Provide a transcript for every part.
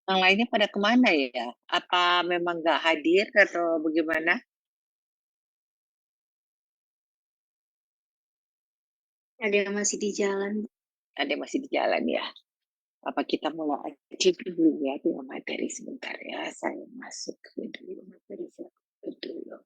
Yang lainnya pada kemana ya? Apa memang nggak hadir atau bagaimana? Ada yang masih di jalan. Ada yang masih di jalan ya? Apa kita mulai aja dulu ya dengan materi sebentar ya. Saya masuk ke dulu materi saya dulu.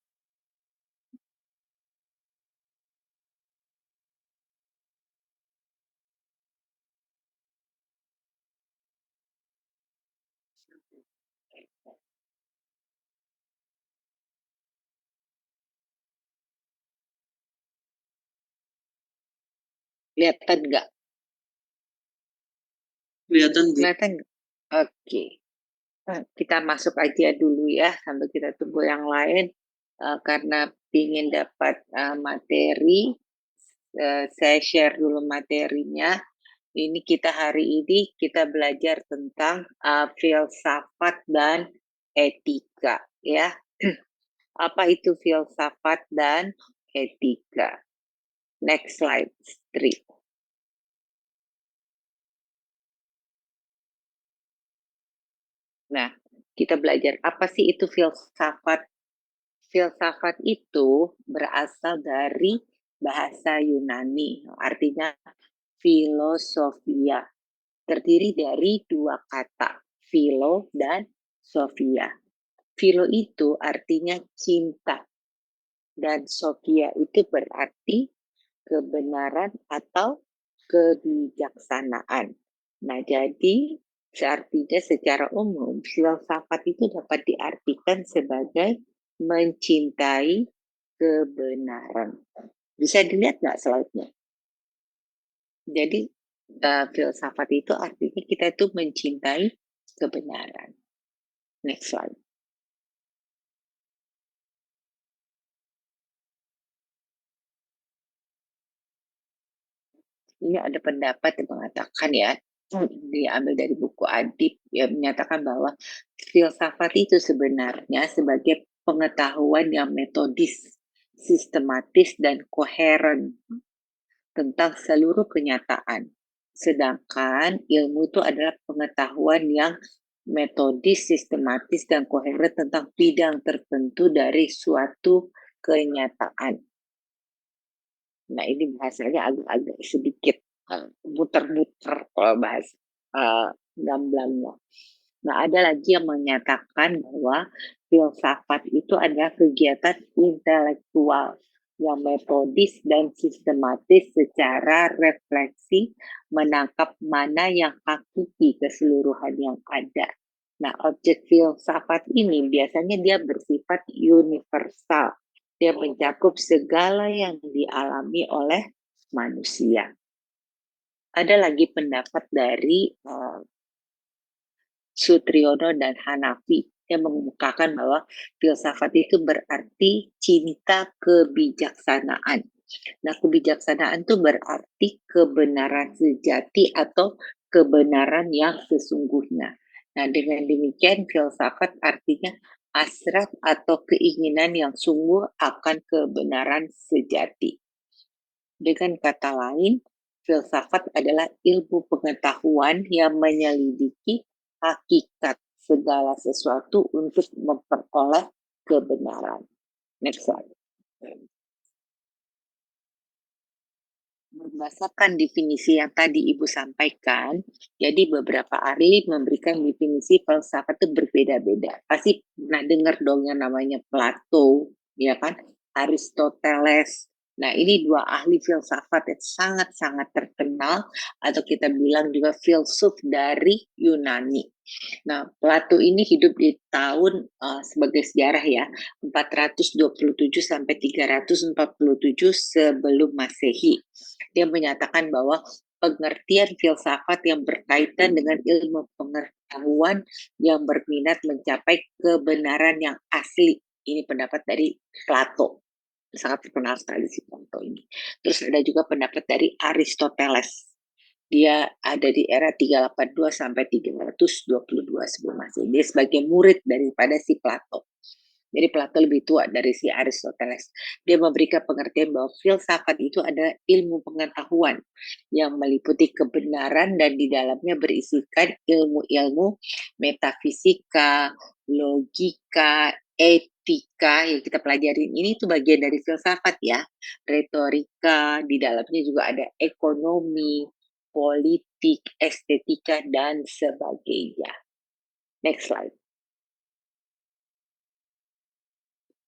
Kelihatan nggak? Kelihatan, Bu. Kelihatan nggak? Oke. Kita masuk aja dulu ya sambil kita tunggu yang lain. Karena ingin dapat materi, saya share dulu materinya. Ini kita hari ini kita belajar tentang filsafat dan etika ya. Apa itu filsafat dan etika? Next slide, 3. Nah, kita belajar apa sih itu filsafat. Filsafat itu berasal dari bahasa Yunani, artinya filosofia. Terdiri dari dua kata, philo dan sophia. Philo itu artinya cinta, dan sophia itu berarti kebenaran atau kebijaksanaan. Nah, jadi artinya secara umum, filsafat itu dapat diartikan sebagai mencintai kebenaran. Bisa dilihat nggak slide-nya? Jadi, filsafat itu artinya kita itu mencintai kebenaran. Next slide. Ini ada pendapat yang mengatakan ya, diambil dari buku Adib, yang menyatakan bahwa filsafat itu sebenarnya sebagai pengetahuan yang metodis, sistematis, dan koheren tentang seluruh kenyataan. Sedangkan ilmu itu adalah pengetahuan yang metodis, sistematis, dan koheren tentang bidang tertentu dari suatu kenyataan. Nah, ini bahasanya agak-agak sedikit muter-muter kalau bahasa gamblangnya. Nah, ada lagi yang menyatakan bahwa filsafat itu adalah kegiatan intelektual yang metodis dan sistematis secara refleksi menangkap mana yang hakiki keseluruhan yang ada. Nah, objek filsafat ini biasanya dia bersifat universal. Dia mencakup segala yang dialami oleh manusia. Ada lagi pendapat dari Sutriyono dan Hanafi yang mengemukakan bahwa filsafat itu berarti cinta kebijaksanaan. Nah, kebijaksanaan itu berarti kebenaran sejati atau kebenaran yang sesungguhnya. Nah, dengan demikian filsafat artinya hasrat atau keinginan yang sungguh akan kebenaran sejati. Dengan kata lain, filsafat adalah ilmu pengetahuan yang menyelidiki hakikat segala sesuatu untuk memperoleh kebenaran. Next slide. Berdasarkan definisi yang tadi Ibu sampaikan, jadi beberapa ahli memberikan definisi filsafat itu berbeda-beda. Pasti pernah dengar dong yang namanya Plato, ya kan? Aristoteles. Nah, ini dua ahli filsafat yang sangat-sangat terkenal, atau kita bilang juga filsuf dari Yunani. Nah, Plato ini hidup di tahun sebagai sejarah ya, 427 sampai 347 sebelum Masehi. Dia menyatakan bahwa pengertian filsafat yang berkaitan dengan ilmu pengetahuan yang berminat mencapai kebenaran yang asli. Ini pendapat dari Plato. Sangat terkenal sekali si Plato ini. Terus ada juga pendapat dari Aristoteles. Dia ada di era 382 sampai 322 sebelum Masehi. Dia sebagai murid daripada si Plato. Jadi Plato lebih tua dari si Aristoteles. Dia memberikan pengertian bahwa filsafat itu adalah ilmu pengetahuan yang meliputi kebenaran dan di dalamnya berisikan ilmu-ilmu metafisika, logika, etika yang kita pelajarin ini itu bagian dari filsafat ya. Retorika, di dalamnya juga ada ekonomi, politik, estetika, dan sebagainya. Next slide.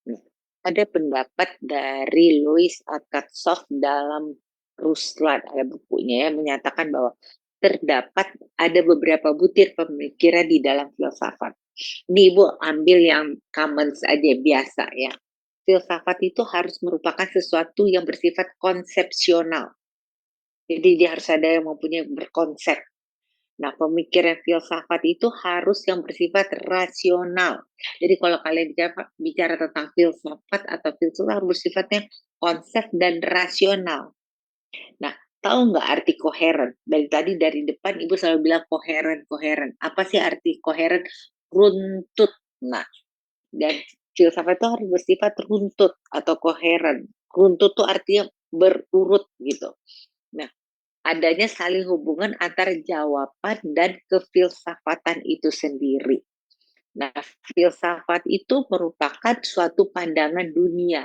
Nah, ada pendapat dari Louis Althusser dalam Ruslan, ada bukunya ya, menyatakan bahwa terdapat ada beberapa butir pemikiran di dalam filsafat. Ini Ibu ambil yang common aja biasa ya. Filsafat itu harus merupakan sesuatu yang bersifat konsepsional. Jadi dia harus ada yang mempunyai berkonsep. Nah, pemikiran filsafat itu harus yang bersifat rasional. Jadi kalau kalian bicara tentang filsafat atau filsafat harus bersifatnya konsep dan rasional. Nah, tahu nggak arti koheren? Dari depan Ibu selalu bilang koheren, koheren. Apa sih arti koheren? Runtut. Nah, dan filsafat itu harus bersifat runtut atau koheren. Runtut itu artinya berurut gitu. Nah, adanya saling hubungan antara jawaban dan kefilsafatan itu sendiri. Nah, filsafat itu merupakan suatu pandangan dunia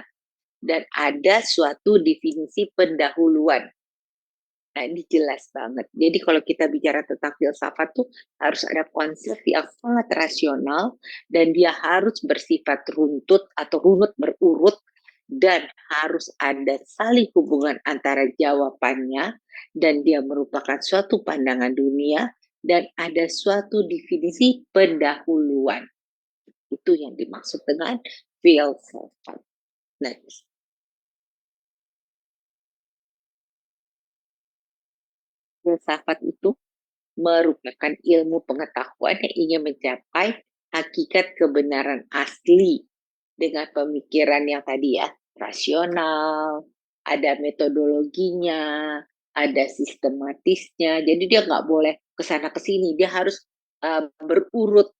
dan ada suatu definisi pendahuluan. Nah, ini jelas banget. Jadi kalau kita bicara tentang filsafat tuh harus ada konsep yang sangat rasional dan dia harus bersifat runtut atau runut berurut dan harus ada saling hubungan antara jawabannya dan dia merupakan suatu pandangan dunia dan ada suatu definisi pendahuluan. Itu yang dimaksud dengan filsafat. Next. Filsafat itu merupakan ilmu pengetahuan yang ingin mencapai hakikat kebenaran asli dengan pemikiran yang tadi ya, rasional, ada metodologinya, ada sistematisnya. Jadi dia nggak boleh kesana kesini, dia harus berurut,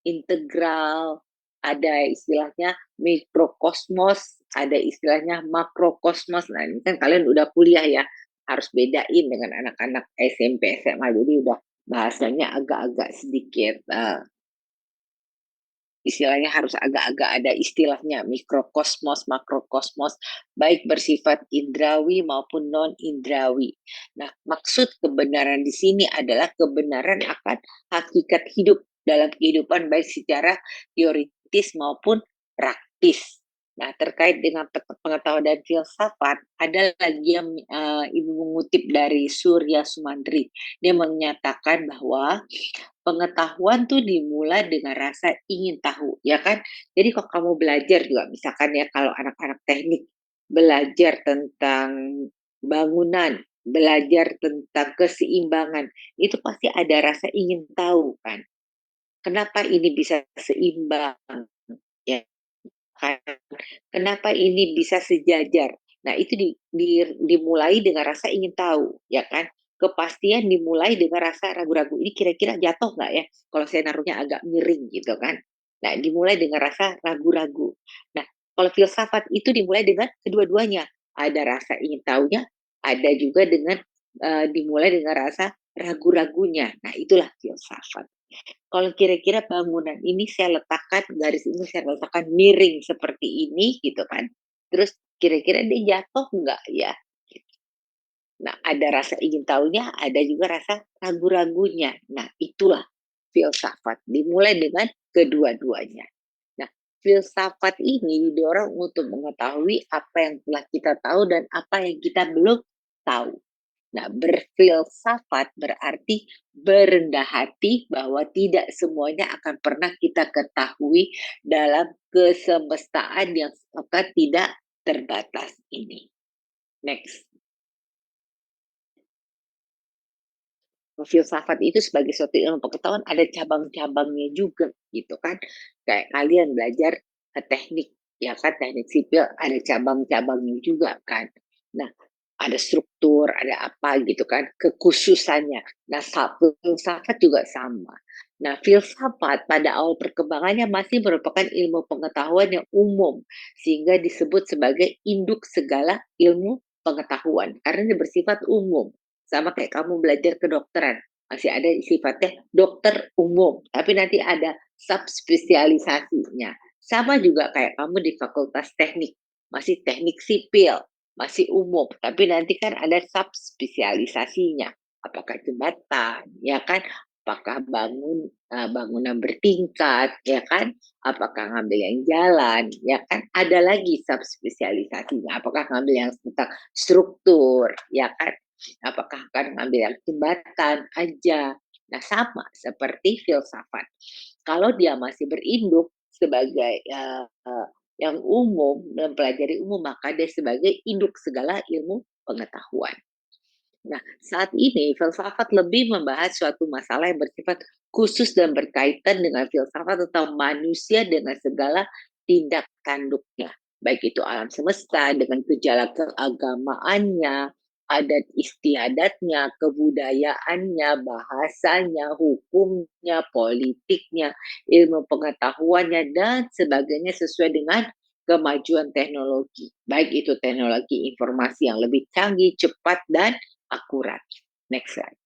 integral, ada istilahnya mikrokosmos, ada istilahnya makrokosmos. Nah, ini kan kalian udah kuliah ya, harus bedain dengan anak-anak SMP, SMA. Jadi udah bahasanya agak-agak sedikit istilahnya harus agak-agak ada istilahnya mikrokosmos, makrokosmos, baik bersifat indrawi maupun non indrawi. Nah, maksud kebenaran di sini adalah kebenaran akan hakikat hidup dalam kehidupan baik secara teoritis maupun praktis. Nah, terkait dengan pengetahuan dan filsafat, ada lagi yang Ibu mengutip dari Surya Sumantri. Dia menyatakan bahwa pengetahuan tuh dimulai dengan rasa ingin tahu, ya kan? Jadi kalau kamu belajar juga, misalkan ya kalau anak-anak teknik belajar tentang bangunan, belajar tentang keseimbangan, itu pasti ada rasa ingin tahu kan? Kenapa ini bisa seimbang? Ya kan? Kenapa ini bisa sejajar? Nah, itu dimulai dengan rasa ingin tahu, ya kan? Kepastian dimulai dengan rasa ragu-ragu. Ini kira-kira jatuh nggak ya? Kalau saya naruhnya agak miring gitu kan. Nah, dimulai dengan rasa ragu-ragu. Nah, kalau filsafat itu dimulai dengan kedua-duanya. Ada rasa ingin tahunya, ada juga dengan dimulai dengan rasa ragu-ragunya. Nah, itulah filsafat. Kalau kira-kira bangunan ini saya letakkan, garis ini saya letakkan miring seperti ini gitu kan. Terus kira-kira dia jatuh enggak ya? Nah, ada rasa ingin tahunya, ada juga rasa ragu-ragunya. Nah, itulah filsafat. Dimulai dengan kedua-duanya. Nah, filsafat ini didorong untuk mengetahui apa yang telah kita tahu dan apa yang kita belum tahu. Nah, berfilsafat berarti berendah hati bahwa tidak semuanya akan pernah kita ketahui dalam kesemestaan yang sangat tidak terbatas ini. Next. Filsafat itu sebagai suatu ilmu pengetahuan ada cabang-cabangnya juga gitu kan. Kayak kalian belajar teknik, ya kan, teknik sipil ada cabang-cabangnya juga kan. Nah, ada struktur, ada apa gitu kan, kekhususannya. Nah, filsafat juga sama. Nah, filsafat pada awal perkembangannya masih merupakan ilmu pengetahuan yang umum, sehingga disebut sebagai induk segala ilmu pengetahuan, karena dia bersifat umum. Sama kayak kamu belajar kedokteran, masih ada sifatnya dokter umum, tapi nanti ada subspesialisasinya. Sama juga kayak kamu di fakultas teknik, masih teknik sipil, masih umum, tapi nanti kan ada subspesialisasinya. Apakah jembatan, ya kan? Apakah bangunan bertingkat, ya kan? Apakah ngambil yang jalan, ya kan? Ada lagi subspesialisasinya. Apakah ngambil yang tentang struktur, ya kan? Apakah akan ngambil yang jembatan aja? Nah, sama seperti filsafat. Kalau dia masih berinduk sebagai yang umum, mempelajari umum, maka dia sebagai induk segala ilmu pengetahuan. Nah, saat ini filsafat lebih membahas suatu masalah yang bersifat khusus dan berkaitan dengan filsafat tentang manusia dengan segala tindak tanduknya. Baik itu alam semesta dengan gejala keagamaannya, adat istiadatnya, kebudayaannya, bahasanya, hukumnya, politiknya, ilmu pengetahuannya, dan sebagainya sesuai dengan kemajuan teknologi. Baik itu teknologi informasi yang lebih canggih, cepat, dan akurat. Next slide.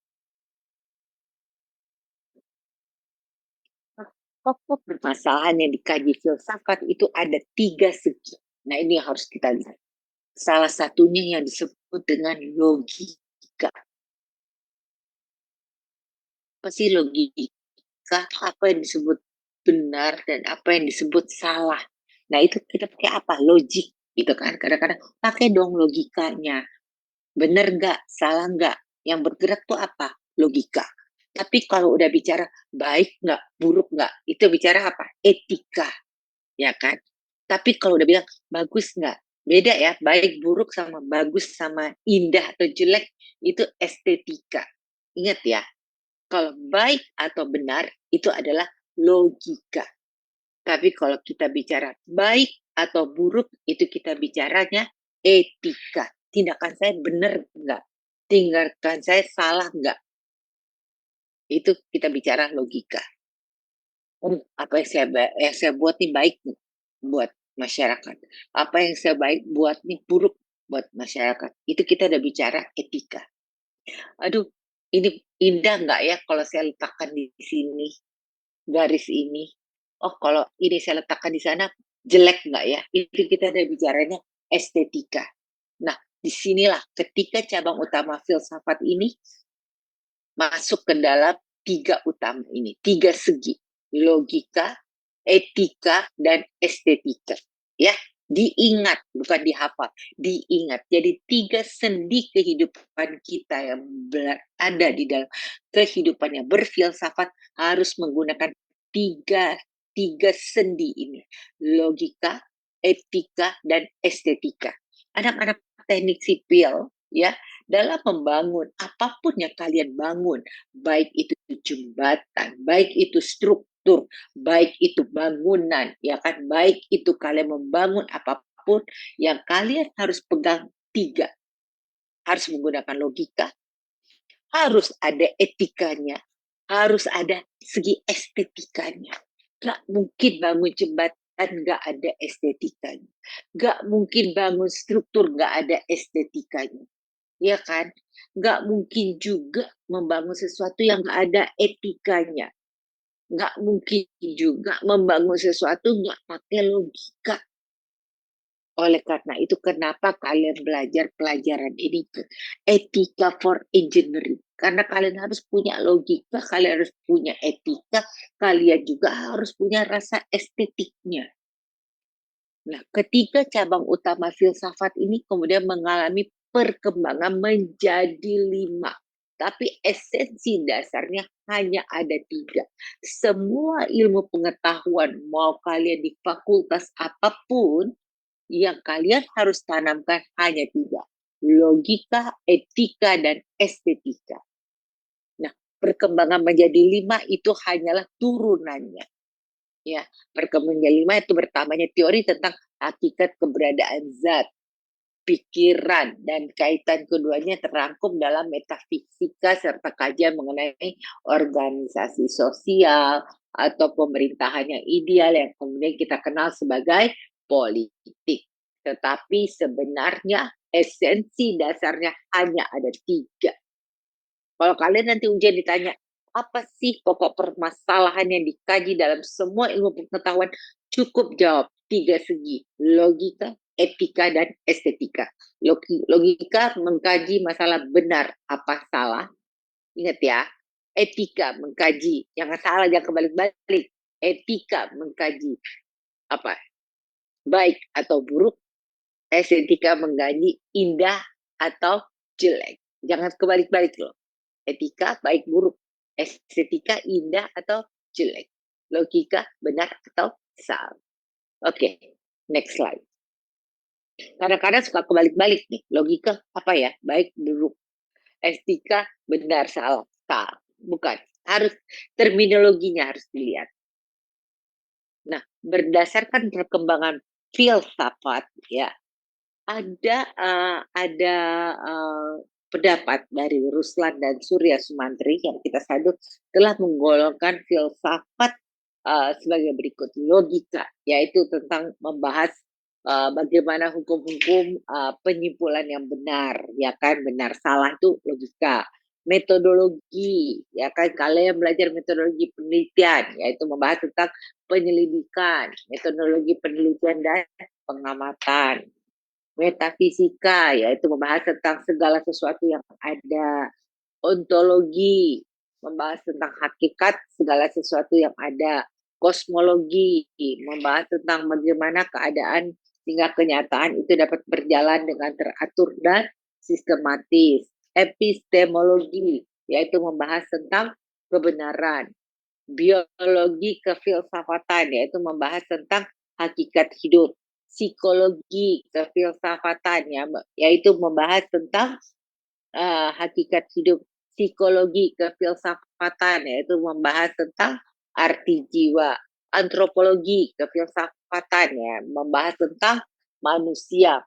Pokok permasalahan yang dikaji filsafat itu ada 3 segi. Nah, ini yang harus kita lihat. Salah satunya yang disebut dengan logika. Apa sih logika? Apa yang disebut benar dan apa yang disebut salah? Nah, itu kita pakai apa? Logik gitu kan. Kadang-kadang pakai dong logikanya. Bener nggak? Salah nggak? Yang bergerak tuh apa? Logika. Tapi kalau udah bicara baik nggak, buruk nggak, itu bicara apa? Etika, ya kan? Tapi kalau udah bilang bagus nggak, beda ya. Baik, buruk sama bagus sama indah atau jelek itu estetika. Ingat ya, kalau baik atau benar itu adalah logika. Tapi kalau kita bicara baik atau buruk, itu kita bicaranya etika. Tindakan saya benar nggak? Tindakan saya salah nggak? Itu kita bicara logika. Apa yang saya buat nih baik nih buat masyarakat. Apa yang saya baik buat nih buruk buat masyarakat. Itu kita udah bicara etika. Aduh, ini indah nggak ya kalau saya letakkan di sini garis ini? Oh, kalau ini saya letakkan di sana jelek nggak ya? Itu kita udah bicaranya estetika. Nah, disinilah ketika cabang utama filsafat ini masuk ke dalam 3 utama ini, 3 segi, logika, etika, dan estetika. Ya, diingat, bukan dihafal, diingat. Jadi 3 sendi kehidupan kita yang ada di dalam kehidupan yang berfilsafat harus menggunakan tiga, tiga sendi ini. Logika, etika, dan estetika. Anak-anak teknik sipil, ya, dalam membangun apapun yang kalian bangun, baik itu jembatan, baik itu struktur, baik itu bangunan, ya kan, baik itu kalian membangun apapun, yang kalian harus pegang 3, harus menggunakan logika, harus ada etikanya, harus ada segi estetikanya. Gak mungkin bangun jembatan gak ada estetikanya. Gak mungkin bangun struktur gak ada estetikanya. Ya kan? Nggak mungkin juga membangun sesuatu yang nggak ada etikanya. Nggak mungkin juga membangun sesuatu nggak pakai logika. Oleh karena itu, kenapa kalian belajar pelajaran ini? Etika for engineering. Karena kalian harus punya logika, kalian harus punya etika, kalian juga harus punya rasa estetiknya. Nah, ketika cabang utama filsafat ini kemudian mengalami perkembangan menjadi 5. Tapi esensi dasarnya hanya ada 3. Semua ilmu pengetahuan, mau kalian di fakultas apapun, yang kalian harus tanamkan hanya 3. Logika, etika, dan estetika. Nah, perkembangan menjadi 5 itu hanyalah turunannya. Ya, perkembangan 5 itu bertamanya teori tentang hakikat keberadaan zat. pikiran, dan kaitan keduanya terangkum dalam metafisika serta kajian mengenai organisasi sosial atau pemerintahan yang ideal yang kemudian kita kenal sebagai politik. Tetapi sebenarnya esensi dasarnya hanya ada tiga. Kalau kalian nanti ujian ditanya, apa sih pokok permasalahan yang dikaji dalam semua ilmu pengetahuan? Cukup jawab tiga segi, logika, etika, dan estetika. Logika mengkaji masalah benar apa salah. Ingat ya, etika mengkaji, jangan salah, jangan kebalik-balik. Etika mengkaji apa baik atau buruk, estetika mengkaji indah atau jelek. Jangan kebalik-balik loh. Etika baik buruk, estetika indah atau jelek, logika benar atau salah. Oke, next slide. Kadang-kadang suka kebalik-balik nih, logika apa ya, baik buruk, estetika benar salah, bukan, harus terminologinya harus dilihat. Nah, berdasarkan perkembangan filsafat ya, ada pendapat dari Ruslan dan Surya Sumantri yang kita sadut telah menggolongkan filsafat sebagai berikut. Logika, yaitu tentang membahas bagaimana hukum-hukum penyimpulan yang benar, ya kan, benar salah itu logika. Metodologi, ya kan, kalian belajar metodologi penelitian, yaitu membahas tentang penyelidikan, metodologi penelitian dan pengamatan. Metafisika, yaitu membahas tentang segala sesuatu yang ada. Ontologi, membahas tentang hakikat segala sesuatu yang ada. Kosmologi, membahas tentang bagaimana keadaan sehingga kenyataan itu dapat berjalan dengan teratur dan sistematis. Epistemologi, yaitu membahas tentang kebenaran. Biologi kefilsafatan, yaitu membahas tentang hakikat hidup. Psikologi kefilsafatan, yaitu membahas tentang hakikat hidup. Psikologi kefilsafatan, yaitu membahas tentang arti jiwa. Antropologi kefilsafatan, ya, membahas tentang manusia.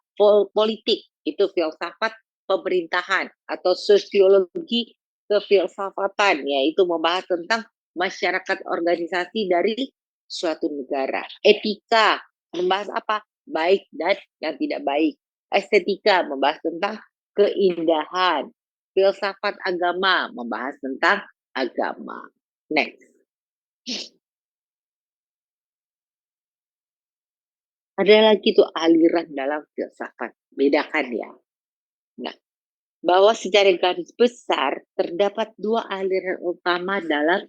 Politik itu filsafat pemerintahan, atau sosiologi kefilsafatan, yaitu membahas tentang masyarakat organisasi dari suatu negara. Etika membahas apa? Baik dan yang tidak baik. Estetika membahas tentang keindahan. Filsafat agama membahas tentang agama. Next. Ada lagi tuh aliran dalam filsafat. Bedakan ya. Nah, bahwa secara garis besar terdapat dua aliran utama dalam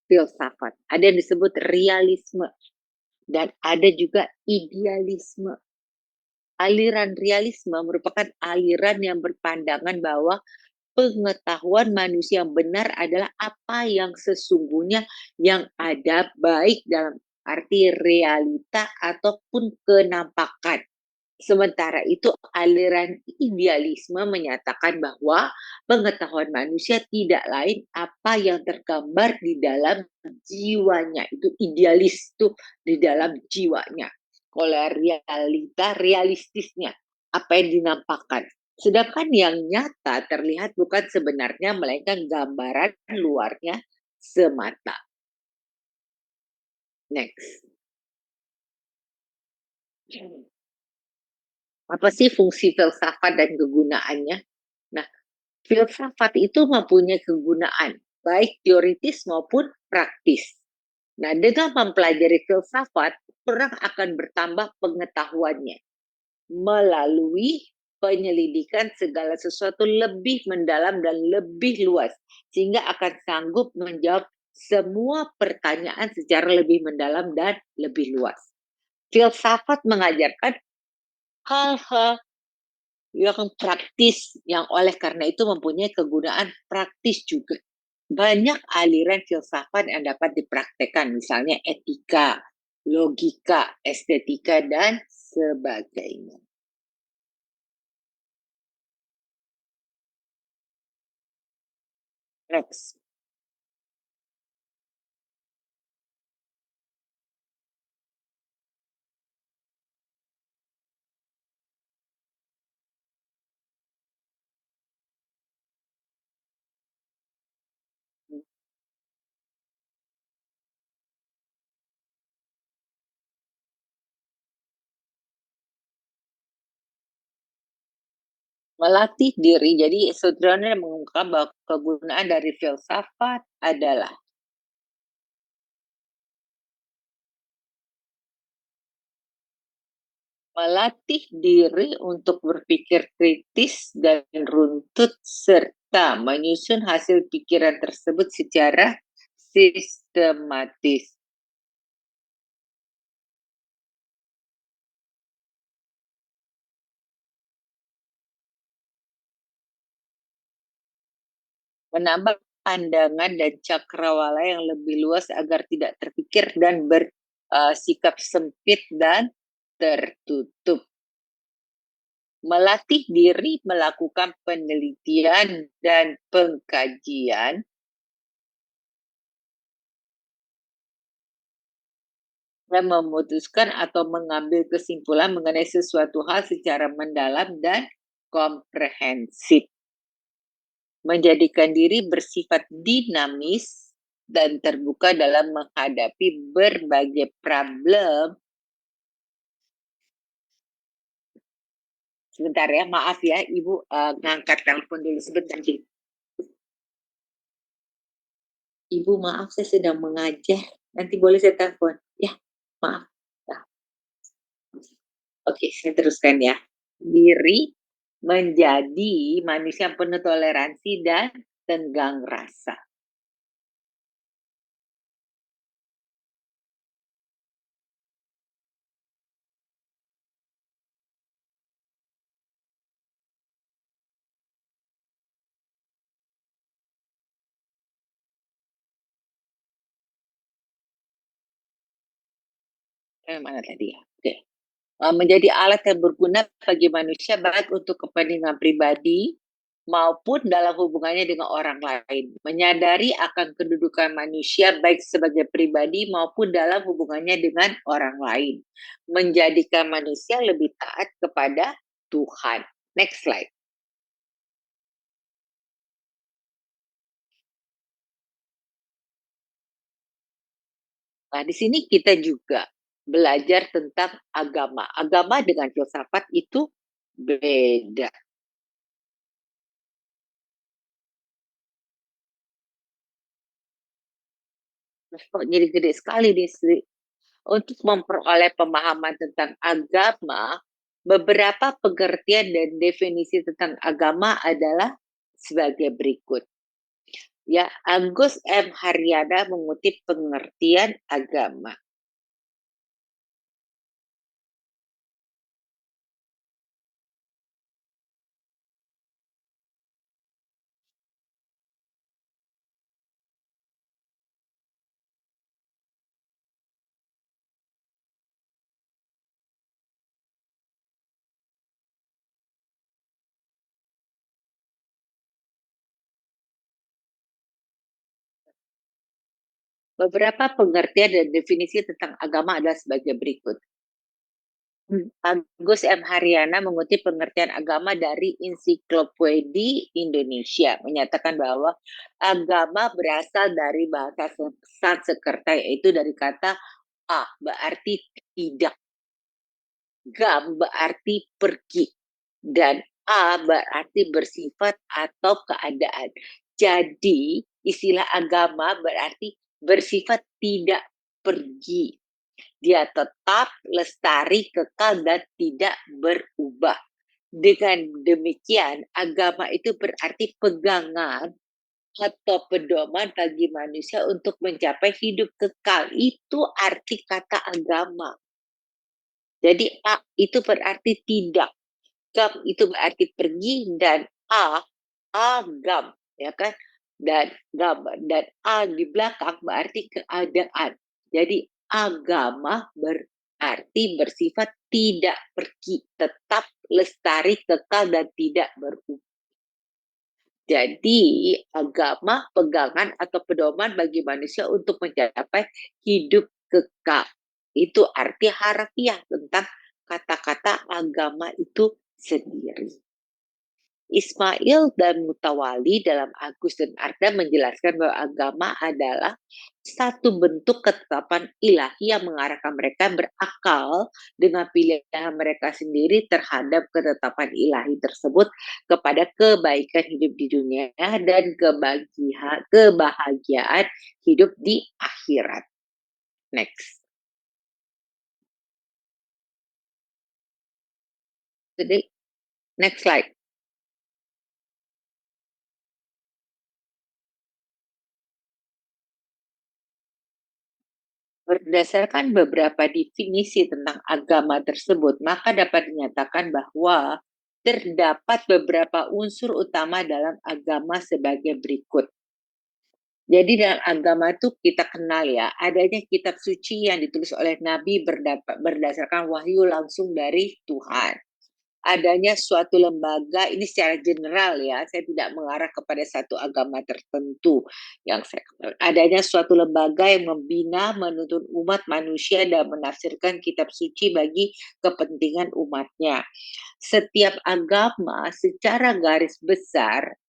filsafat. Ada yang disebut realisme dan ada juga idealisme. Aliran realisme merupakan aliran yang berpandangan bahwa pengetahuan manusia yang benar adalah apa yang sesungguhnya yang ada, baik dalam arti realita ataupun kenampakan. Sementara itu aliran idealisme menyatakan bahwa pengetahuan manusia tidak lain apa yang tergambar di dalam jiwanya. Itu idealis tuh, di dalam jiwanya. Kalau realita, realistisnya, apa yang dinampakkan. Sedangkan yang nyata terlihat bukan sebenarnya, melainkan gambaran luarnya semata. Next. Apa sih fungsi filsafat dan kegunaannya? Nah, filsafat itu mempunyai kegunaan, baik teoritis maupun praktis. Nah, dengan mempelajari filsafat, orang akan bertambah pengetahuannya melalui penyelidikan segala sesuatu lebih mendalam dan lebih luas, sehingga akan sanggup menjawab semua pertanyaan secara lebih mendalam dan lebih luas. Filsafat mengajarkan hal-hal yang praktis, yang oleh karena itu mempunyai kegunaan praktis juga. Banyak aliran filsafat yang dapat dipraktekkan, misalnya etika, logika, estetika, dan sebagainya. Next. Melatih diri, jadi sutradara mengungkap bahwa kegunaan dari filsafat adalah melatih diri untuk berpikir kritis dan runtut serta menyusun hasil pikiran tersebut secara sistematis. Menambah pandangan dan cakrawala yang lebih luas agar tidak terpikir dan bersikap sempit dan tertutup. Melatih diri melakukan penelitian dan pengkajian dan memutuskan atau mengambil kesimpulan mengenai sesuatu hal secara mendalam dan komprehensif. Menjadikan diri bersifat dinamis dan terbuka dalam menghadapi berbagai problem. Sebentar ya, maaf ya, Ibu ngangkat telepon dulu sebentar. Ibu maaf, saya sedang mengajar. Nanti boleh saya telepon? Ya, maaf. Ya. Oke, saya teruskan ya. Diri menjadi manusia yang penuh toleransi dan tenggang rasa. Mana tadi ya? Oke. Menjadi alat yang berguna bagi manusia baik untuk kepentingan pribadi maupun dalam hubungannya dengan orang lain. Menyadari akan kedudukan manusia baik sebagai pribadi maupun dalam hubungannya dengan orang lain. Menjadikan manusia lebih taat kepada Tuhan. Next slide. Nah, di sini kita juga belajar tentang agama. Agama dengan filsafat itu beda. Kok jadi gede sekali nih, Sri. Untuk memperoleh pemahaman tentang agama, beberapa pengertian dan definisi tentang agama adalah sebagai berikut. Ya, Agus M. Haryana mengutip pengertian agama. Beberapa pengertian dan definisi tentang agama adalah sebagai berikut. Agus M. Haryana mengutip pengertian agama dari Ensiklopedia Indonesia, menyatakan bahwa agama berasal dari bahasa Sanskerta, yaitu dari kata A, berarti tidak, Gam berarti pergi, dan A berarti bersifat atau keadaan. Jadi, istilah agama berarti bersifat tidak pergi. Dia tetap lestari, kekal, dan tidak berubah. Dengan demikian, agama itu berarti pegangan atau pedoman bagi manusia untuk mencapai hidup kekal. Itu arti kata agama. Jadi A itu berarti tidak, gam itu berarti pergi, dan agam, ya kan? Dan gam dan A di belakang berarti keadaan. Jadi agama berarti bersifat tidak pergi, tetap lestari, kekal, dan tidak berubah. Jadi agama pegangan atau pedoman bagi manusia untuk mencapai hidup kekal. Itu arti harfiah tentang kata-kata agama itu sendiri. Ismail dan Mutawali dalam Agus dan Arda menjelaskan bahwa agama adalah satu bentuk ketetapan ilahi yang mengarahkan mereka berakal dengan pilihan mereka sendiri terhadap ketetapan ilahi tersebut kepada kebaikan hidup di dunia dan kebahagiaan hidup di akhirat. Next. Jadi, next slide. Berdasarkan beberapa definisi tentang agama tersebut, maka dapat dinyatakan bahwa terdapat beberapa unsur utama dalam agama sebagai berikut. Jadi dalam agama itu kita kenal ya, adanya kitab suci yang ditulis oleh Nabi berdasarkan wahyu langsung dari Tuhan. Adanya suatu lembaga, ini secara general ya, saya tidak mengarah kepada satu agama tertentu. Adanya suatu lembaga yang membina, menuntun umat manusia dan menafsirkan kitab suci bagi kepentingan umatnya. Setiap agama secara garis besar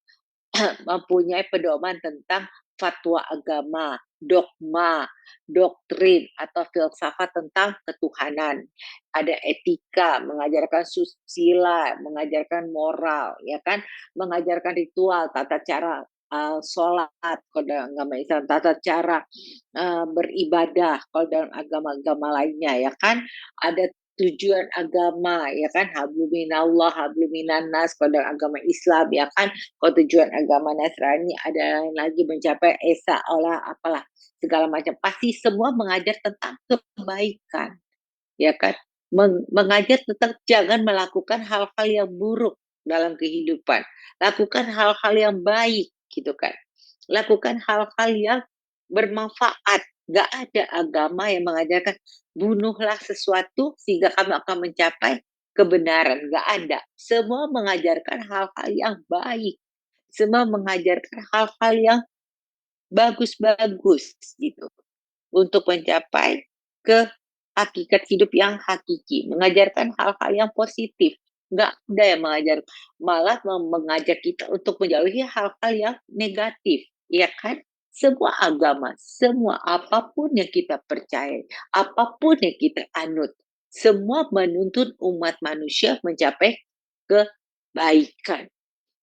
mempunyai pedoman tentang fatwa agama, dogma, doktrin, atau filsafat tentang ketuhanan. Ada etika, mengajarkan susila, mengajarkan moral, ya kan, mengajarkan ritual, tata cara sholat kalau dalam agama Islam, tata cara beribadah kalau dalam agama-agama lainnya, ya kan, ada tujuan agama, ya kan, habluminallah, habluminannas kalau dalam agama Islam, ya kan, kalau tujuan agama Nasrani ada lagi mencapai esa olah apalah segala macam, pasti semua mengajar tentang kebaikan, ya kan, mengajar tentang jangan melakukan hal-hal yang buruk dalam kehidupan, lakukan hal-hal yang baik gitu kan, lakukan hal-hal yang bermanfaat. Gak ada agama yang mengajarkan bunuhlah sesuatu sehingga kamu akan mencapai kebenaran, gak ada. Semua mengajarkan hal-hal yang baik, semua mengajarkan hal-hal yang bagus-bagus gitu untuk mencapai ke hakikat hidup yang hakiki, mengajarkan hal-hal yang positif. Nggak ada yang mengajar, malah mengajak kita untuk menjauhi hal-hal yang negatif, ya kan? Semua agama, semua apapun yang kita percaya, apapun yang kita anut, semua menuntun umat manusia mencapai kebaikan.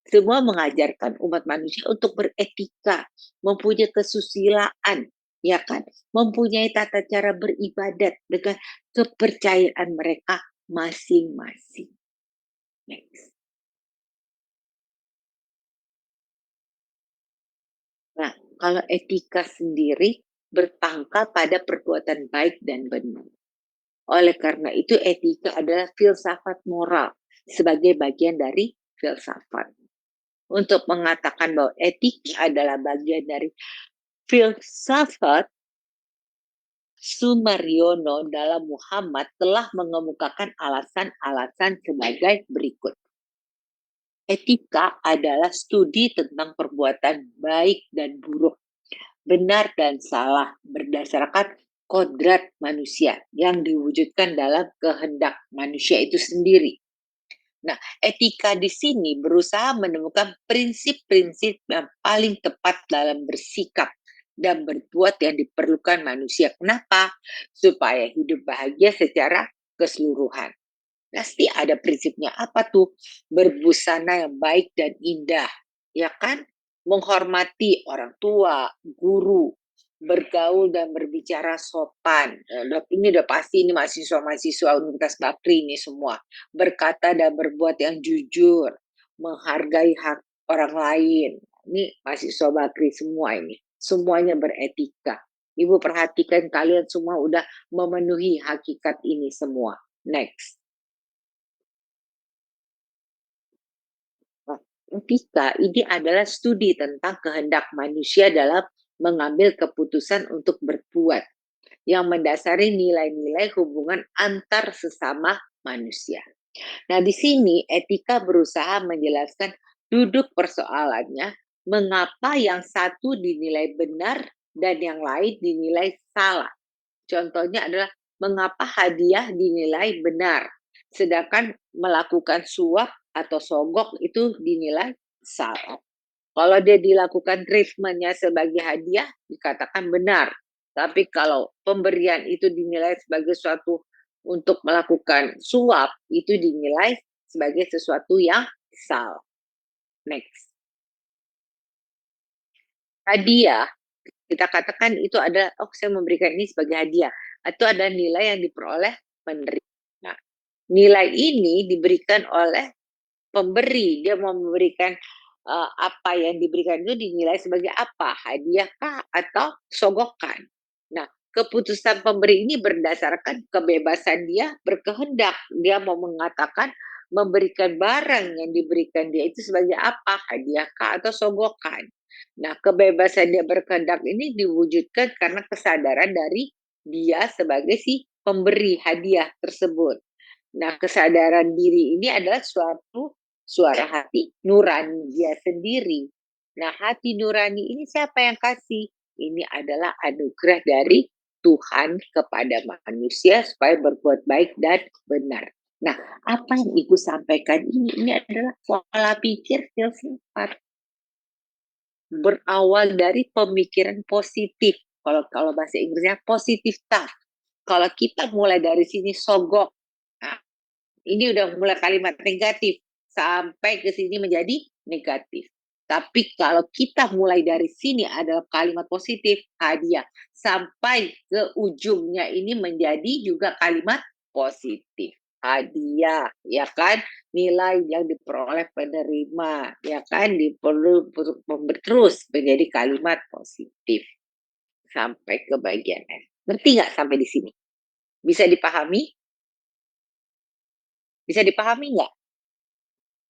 Semua mengajarkan umat manusia untuk beretika, mempunyai kesusilaan, ya kan? Mempunyai tata cara beribadat dengan kepercayaan mereka masing-masing. Next. Nah, kalau etika sendiri berpangkal pada perbuatan baik dan benar. Oleh karena itu, etika adalah filsafat moral sebagai bagian dari filsafat. Untuk mengatakan bahwa etika adalah bagian dari filsafat, Sumaryono dalam Muhammad telah mengemukakan alasan-alasan sebagai berikut. Etika adalah studi tentang perbuatan baik dan buruk, benar dan salah berdasarkan kodrat manusia yang diwujudkan dalam kehendak manusia itu sendiri. Nah, etika di sini berusaha menemukan prinsip-prinsip yang paling tepat dalam bersikap dan berbuat yang diperlukan manusia. Kenapa? Supaya hidup bahagia secara keseluruhan. Pasti ada prinsipnya. Apa tuh? Berbusana yang baik dan indah, ya kan? Menghormati orang tua, guru, bergaul dan berbicara sopan. Ini udah pasti ini mahasiswa-mahasiswa Universitas Bakri ini semua. Berkata dan berbuat yang jujur, menghargai hak orang lain. Ini mahasiswa Bakri semua ini. Semuanya beretika. Ibu perhatikan kalian semua udah memenuhi hakikat ini semua. Next. Etika ini adalah studi tentang kehendak manusia dalam mengambil keputusan untuk berbuat yang mendasari nilai-nilai hubungan antar sesama manusia. Nah, di sini etika berusaha menjelaskan duduk persoalannya mengapa yang satu dinilai benar dan yang lain dinilai salah. Contohnya adalah mengapa hadiah dinilai benar, sedangkan melakukan suap atau sogok itu dinilai salah. Kalau dia dilakukan treatmentnya sebagai hadiah, dikatakan benar. Tapi kalau pemberian itu dinilai sebagai suatu untuk melakukan suap, itu dinilai sebagai sesuatu yang salah. Next. Hadiah, kita katakan itu ada, oh saya memberikan ini sebagai hadiah. Itu ada nilai yang diperoleh penerima. Nah, nilai ini diberikan oleh pemberi. Dia mau memberikan apa yang diberikan itu dinilai sebagai apa? Hadiah kah atau sogokan? Nah, keputusan pemberi ini berdasarkan kebebasan dia berkehendak. Dia mau mengatakan memberikan barang yang diberikan dia itu sebagai apa? Hadiah kah atau sogokan? Nah, kebebasan dia berkehendak ini diwujudkan karena kesadaran dari dia sebagai si pemberi hadiah tersebut. Nah, kesadaran diri ini adalah suatu suara hati nurani dia sendiri. Nah, hati nurani ini siapa yang kasih? Ini adalah anugerah dari Tuhan kepada manusia supaya berbuat baik dan benar. Nah, apa yang Ibu sampaikan ini adalah pola pikir filsafat berawal dari pemikiran positif. Kalau bahasa Inggrisnya positif thought. Kalau kita mulai dari sini sogok, nah, ini udah mulai kalimat negatif sampai ke sini menjadi negatif. Tapi kalau kita mulai dari sini adalah kalimat positif, hadiah, sampai ke ujungnya ini menjadi juga kalimat positif. Hadiah, ya kan? Nilai yang diperoleh penerima, ya kan? Diperlu terus menjadi kalimat positif sampai ke bagian F. Ngerti nggak sampai di sini? Bisa dipahami? Bisa dipahami nggak?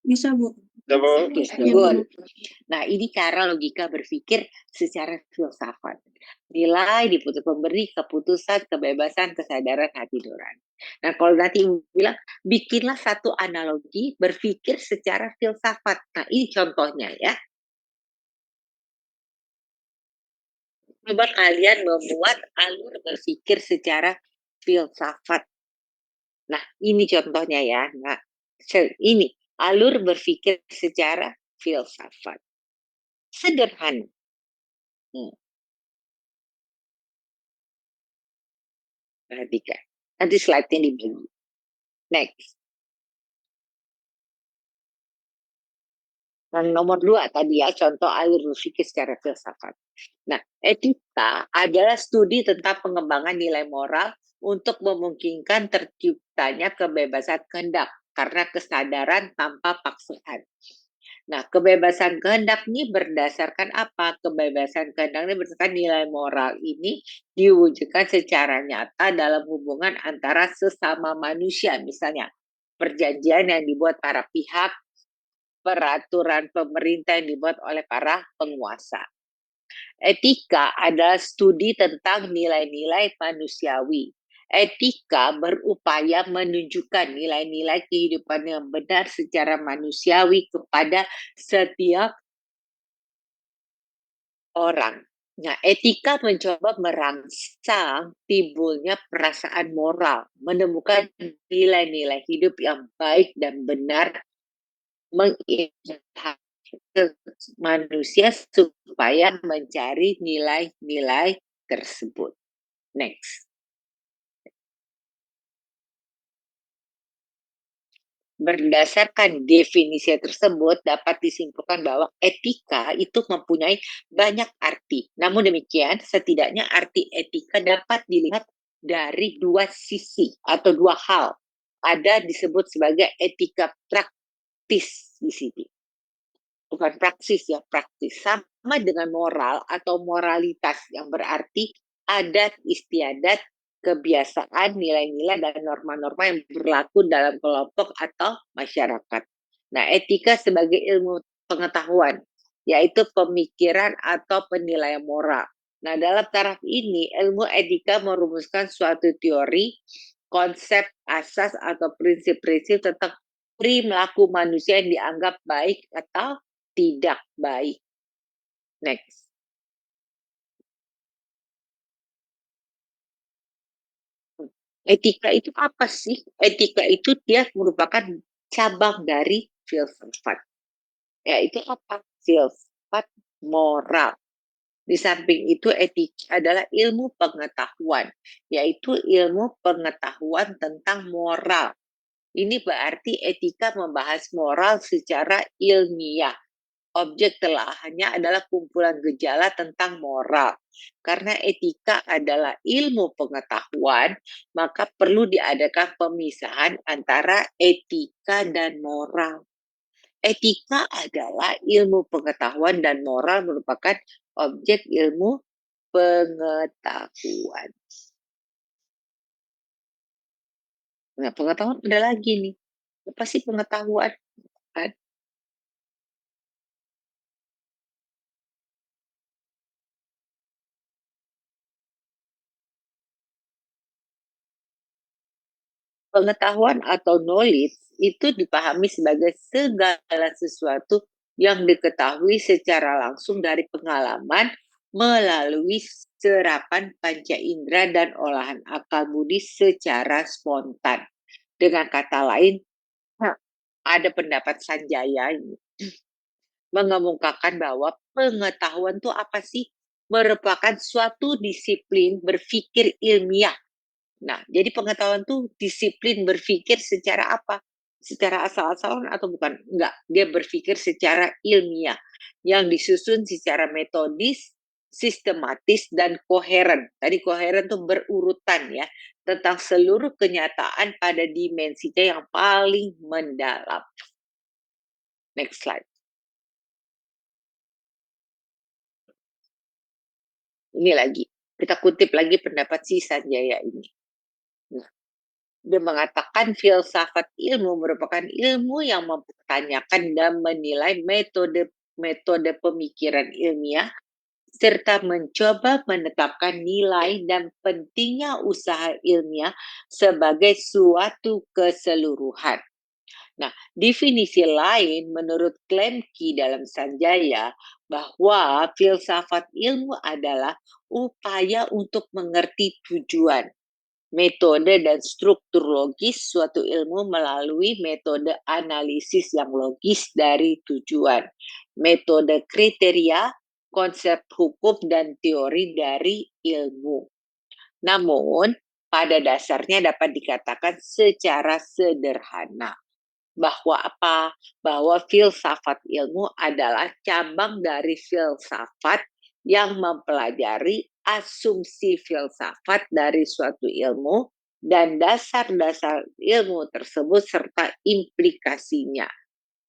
Bisa, Bu. Oke, Iya, good. Bu. Nah, ini cara logika berpikir secara filsafat. Nilai diputus pemberi keputusan, kebebasan, kesadaran hati nurani. Nah, kalau nanti Ibu bilang, bikinlah satu analogi berpikir secara filsafat. Nah, ini contohnya ya. Coba kalian membuat alur berpikir secara filsafat. Nah, ini contohnya ya. Nah, ini alur berpikir secara filsafat. Sederhana. Hmm, perhatikan. Nanti slide-nya dibagi. Next. Yang nomor 2 tadi ya, contoh alur berpikir secara filsafat. Nah, etika adalah studi tentang pengembangan nilai moral untuk memungkinkan terciptanya kebebasan kehendak karena kesadaran tanpa paksaan. Nah, kebebasan kehendak ini berdasarkan apa? Kebebasan kehendak ini berdasarkan nilai moral ini diwujudkan secara nyata dalam hubungan antara sesama manusia. Misalnya, perjanjian yang dibuat para pihak, peraturan pemerintah yang dibuat oleh para penguasa. Etika adalah studi tentang nilai-nilai manusiawi. Etika berupaya menunjukkan nilai-nilai kehidupan yang benar secara manusiawi kepada setiap orang. Nah, etika mencoba merangsang timbulnya perasaan moral, menemukan nilai-nilai hidup yang baik dan benar, manusia supaya mencari nilai-nilai tersebut. Next. Berdasarkan definisi tersebut dapat disimpulkan bahwa etika itu mempunyai banyak arti. Namun demikian, setidaknya arti etika dapat dilihat dari dua sisi atau dua hal. Ada disebut sebagai etika praktis di sini. Bukan praksis ya, praktis. Sama dengan moral atau moralitas yang berarti adat istiadat, kebiasaan, nilai-nilai, dan norma-norma yang berlaku dalam kelompok atau masyarakat. Nah, etika sebagai ilmu pengetahuan, yaitu pemikiran atau penilaian moral. Nah, dalam taraf ini, ilmu etika merumuskan suatu teori, konsep, asas, atau prinsip-prinsip tentang perilaku manusia yang dianggap baik atau tidak baik. Next. Etika itu apa sih? Etika itu dia merupakan cabang dari filsafat. Yaitu apa? Filsafat moral. Di samping itu etika adalah ilmu pengetahuan, yaitu ilmu pengetahuan tentang moral. Ini berarti etika membahas moral secara ilmiah. Objek telaahnya adalah kumpulan gejala tentang moral. Karena etika adalah ilmu pengetahuan, maka perlu diadakan pemisahan antara etika dan moral. Etika adalah ilmu pengetahuan dan moral merupakan objek ilmu pengetahuan. Nah, pengetahuan ada lagi nih. Apa sih pengetahuan? Kan? Pengetahuan atau knowledge itu dipahami sebagai segala sesuatu yang diketahui secara langsung dari pengalaman melalui serapan panca indera dan olahan akal budi secara spontan. Dengan kata lain, ada pendapat Sanjaya ini mengemukakan bahwa pengetahuan itu apa sih? Merupakan suatu disiplin berpikir ilmiah. Nah, jadi pengetahuan tuh disiplin berpikir secara apa? Secara asal-asalan atau bukan? Enggak, dia berpikir secara ilmiah yang disusun secara metodis, sistematis, dan koheren. Tadi koheren tuh berurutan ya, tentang seluruh kenyataan pada dimensinya yang paling mendalam. Next slide. Ini lagi, kita kutip lagi pendapat si Sanjaya ini. Nah, dia mengatakan filsafat ilmu merupakan ilmu yang mempertanyakan dan menilai metode pemikiran ilmiah serta mencoba menetapkan nilai dan pentingnya usaha ilmiah sebagai suatu keseluruhan. Nah, definisi lain menurut Klemki dalam Sanjaya bahwa filsafat ilmu adalah upaya untuk mengerti tujuan, metode dan struktur logis suatu ilmu melalui metode analisis yang logis dari tujuan, metode kriteria, konsep hukum dan teori dari ilmu. Namun, pada dasarnya dapat dikatakan secara sederhana bahwa apa? Bahwa filsafat ilmu adalah cabang dari filsafat yang mempelajari asumsi filsafat dari suatu ilmu dan dasar-dasar ilmu tersebut serta implikasinya.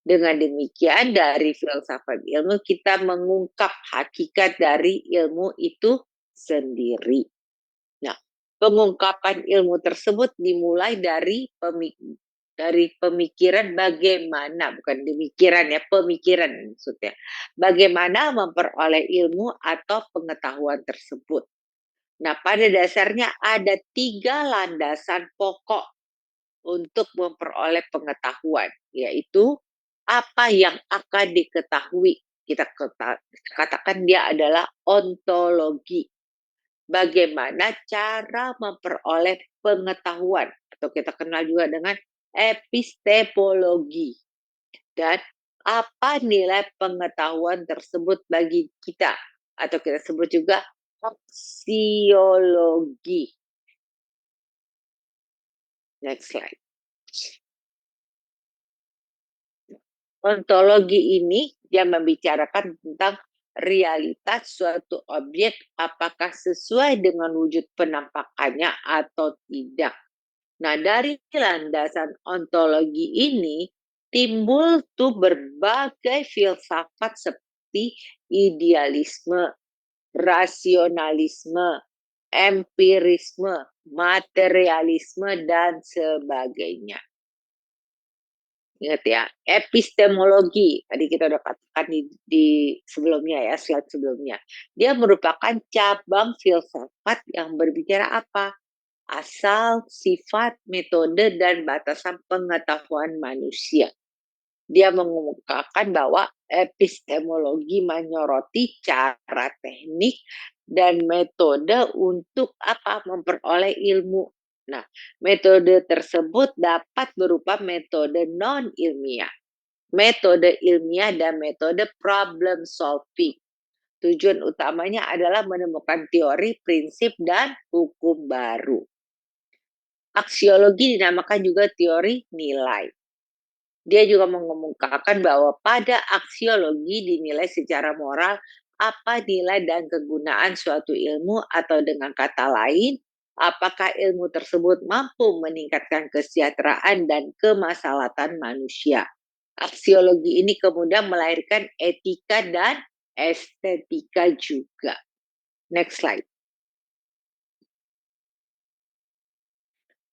Dengan demikian dari filsafat ilmu kita mengungkap hakikat dari ilmu itu sendiri. Nah, pengungkapan ilmu tersebut dimulai dari pemikiran bagaimana, bukan demikiran ya, pemikiran maksudnya. Bagaimana memperoleh ilmu atau pengetahuan tersebut. Nah, pada dasarnya ada 3 landasan pokok untuk memperoleh pengetahuan, yaitu apa yang akan diketahui. Kita katakan dia adalah ontologi. Bagaimana cara memperoleh pengetahuan atau kita kenal juga dengan epistemologi dan apa nilai pengetahuan tersebut bagi kita atau kita sebut juga aksiologi. Next slide. Ontologi ini dia membicarakan tentang realitas suatu objek apakah sesuai dengan wujud penampakannya atau tidak. Nah, dari landasan ontologi ini timbul tuh berbagai filsafat seperti idealisme, rasionalisme, empirisme, materialisme, dan sebagainya. Ingat ya, epistemologi, tadi kita udah katakan di sebelumnya ya, slide sebelumnya. Dia merupakan cabang filsafat yang berbicara apa? Asal, sifat, metode, dan batasan pengetahuan manusia. Dia mengemukakan bahwa epistemologi menyoroti cara teknik dan metode untuk apa? Memperoleh ilmu. Nah, metode tersebut dapat berupa metode non-ilmiah. metode ilmiah dan metode problem solving. Tujuan utamanya adalah menemukan teori, prinsip, dan hukum baru. Aksiologi dinamakan juga teori nilai. Dia juga mengemukakan bahwa pada aksiologi dinilai secara moral apa nilai dan kegunaan suatu ilmu, atau dengan kata lain, apakah ilmu tersebut mampu meningkatkan kesejahteraan dan kemaslahatan manusia. Aksiologi ini kemudian melahirkan etika dan estetika juga. Next slide.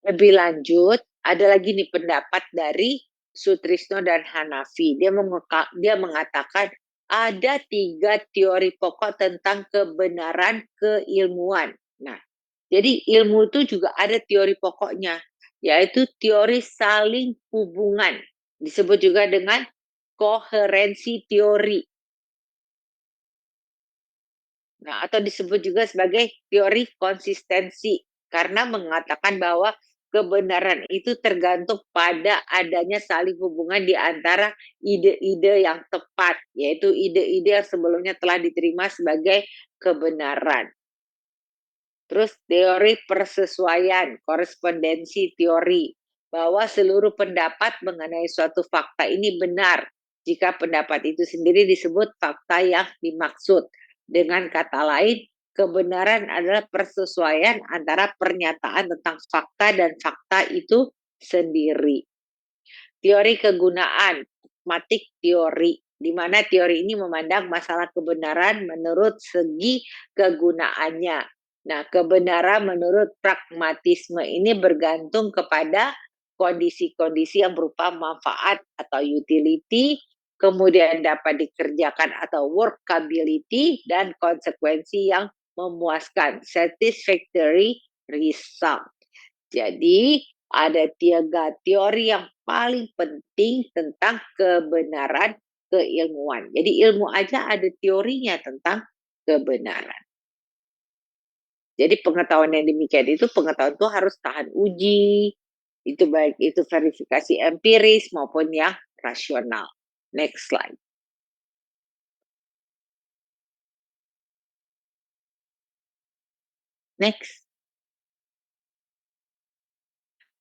Lebih lanjut, ada lagi nih pendapat dari Sutrisno dan Hanafi. Dia mengatakan ada 3 teori pokok tentang kebenaran keilmuan. Nah, jadi ilmu itu juga ada teori pokoknya, yaitu teori saling hubungan. Disebut juga dengan koherensi teori. Nah, atau disebut juga sebagai teori konsistensi, karena mengatakan bahwa kebenaran itu tergantung pada adanya saling hubungan di antara ide-ide yang tepat, yaitu ide-ide yang sebelumnya telah diterima sebagai kebenaran. Terus teori persesuaian, korespondensi teori, bahwa seluruh pendapat mengenai suatu fakta ini benar jika pendapat itu sendiri disebut fakta yang dimaksud. Dengan kata lain, kebenaran adalah persesuaian antara pernyataan tentang fakta dan fakta itu sendiri. Teori kegunaan, matik teori, di mana teori ini memandang masalah kebenaran menurut segi kegunaannya. Nah, kebenaran menurut pragmatisme ini bergantung kepada kondisi-kondisi yang berupa manfaat atau utility, kemudian dapat dikerjakan atau workability, dan konsekuensi yang memuaskan, satisfactory result. Jadi, ada 3 teori yang paling penting tentang kebenaran keilmuan. Jadi ilmu aja ada teorinya tentang kebenaran. Jadi pengetahuan yang demikian itu, pengetahuan itu harus tahan uji, itu baik itu verifikasi empiris maupun yang rasional. Next slide. Next.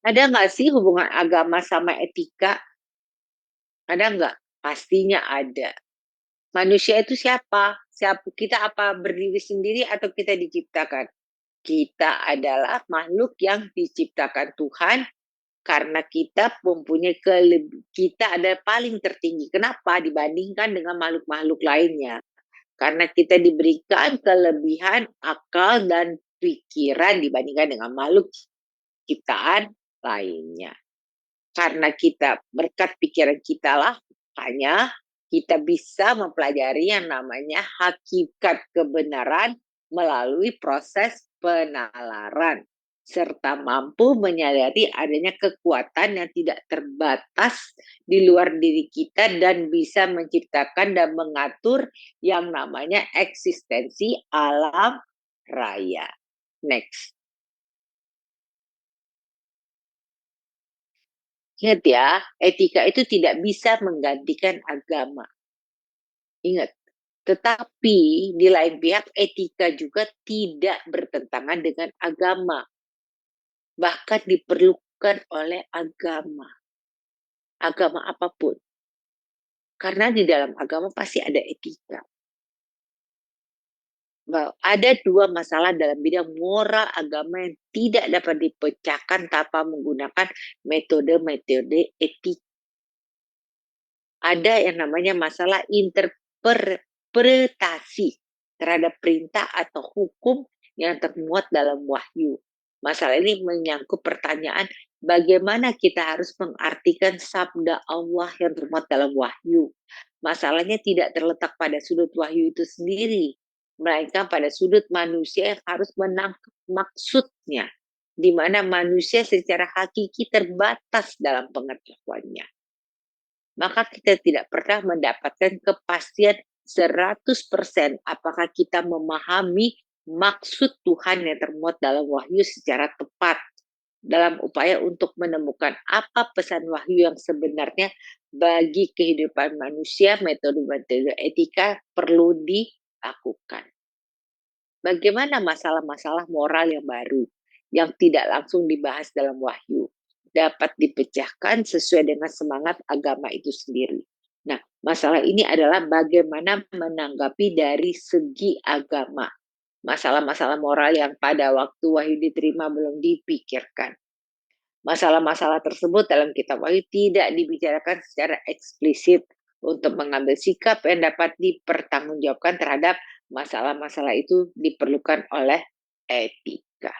Ada nggak sih hubungan agama sama etika? Ada nggak? Pastinya ada. Manusia itu siapa? Kita apa berdiri sendiri atau kita diciptakan? Kita adalah makhluk yang diciptakan Tuhan, karena kita mempunyai kita adalah paling tertinggi. Kenapa? Dibandingkan dengan makhluk-makhluk lainnya. Karena kita diberikan kelebihan akal dan pikiran dibandingkan dengan makhluk ciptaan lainnya. Karena kita berkat pikiran kita lah, hanya kita bisa mempelajari yang namanya hakikat kebenaran melalui proses penalaran, serta mampu menyadari adanya kekuatan yang tidak terbatas di luar diri kita dan bisa menciptakan dan mengatur yang namanya eksistensi alam raya. Next. Ingat ya, etika itu tidak bisa menggantikan agama. Ingat. Tetapi di lain pihak etika juga tidak bertentangan dengan agama. Bahkan diperlukan oleh agama. Agama apapun. Karena di dalam agama pasti ada etika. Ada 2 masalah dalam bidang moral agama yang tidak dapat dipecahkan tanpa menggunakan metode-metode etik. Ada yang namanya masalah interpretasi terhadap perintah atau hukum yang termuat dalam wahyu. Masalah ini menyangkut pertanyaan bagaimana kita harus mengartikan sabda Allah yang termuat dalam wahyu. Masalahnya tidak terletak pada sudut wahyu itu sendiri, melainkan pada sudut manusia yang harus menangkap maksudnya, di mana manusia secara hakiki terbatas dalam pengetahuannya. Maka kita tidak pernah mendapatkan kepastian 100% apakah kita memahami maksud Tuhan yang termuat dalam wahyu secara tepat. Dalam upaya untuk menemukan apa pesan wahyu yang sebenarnya bagi kehidupan manusia metode-metode etika perlu dilakukan. Bagaimana masalah-masalah moral yang baru, yang tidak langsung dibahas dalam wahyu, dapat dipecahkan sesuai dengan semangat agama itu sendiri. Nah, masalah ini adalah bagaimana menanggapi dari segi agama. Masalah-masalah moral yang pada waktu wahyu diterima belum dipikirkan. Masalah-masalah tersebut dalam kitab wahyu tidak dibicarakan secara eksplisit untuk mengambil sikap yang dapat dipertanggungjawabkan terhadap masalah-masalah itu diperlukan oleh etika.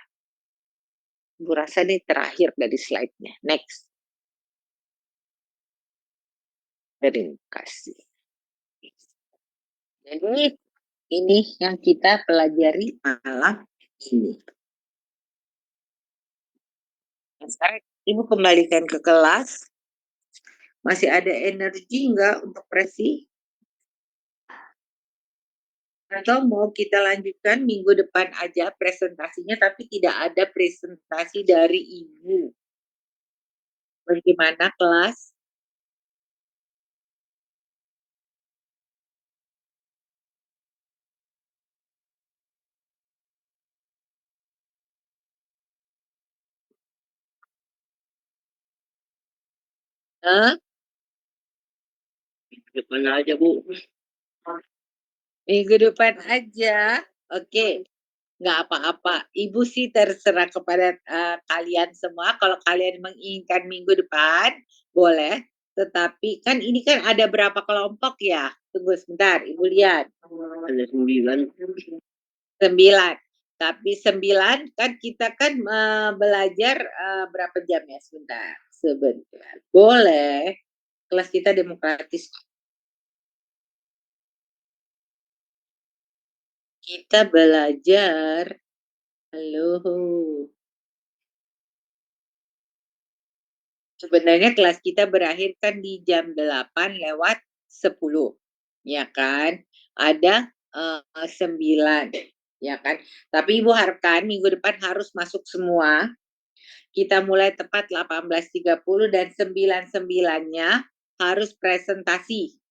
Bu rasa ini terakhir dari slide-nya. Next. Terima kasih. Jadi ini yang kita pelajari malam ini. Nah, sekarang Ibu kembalikan ke kelas. Masih ada energi enggak untuk presi? Atau mau kita lanjutkan minggu depan aja presentasinya, tapi tidak ada presentasi dari Ibu. Bagaimana kelas? Hah? Depan aja, Bu. Minggu depan aja. Oke. Nggak apa-apa. Ibu sih terserah kepada kalian semua. Kalau kalian menginginkan minggu depan, boleh. Tetapi kan ini kan ada berapa kelompok ya? Tunggu sebentar, Ibu lihat. Ada 9. 9. Tapi 9 kan kita kan belajar berapa jam ya? Sebentar. Boleh. Kelas kita demokratis. Kita belajar. Halo. Sebenarnya kelas kita berakhir kan di jam 8:10, ya kan? Ada 9, ya kan? Tapi Ibu harapkan minggu depan harus masuk semua. Kita mulai tepat 18:30 dan 9-9-nya harus presentasi.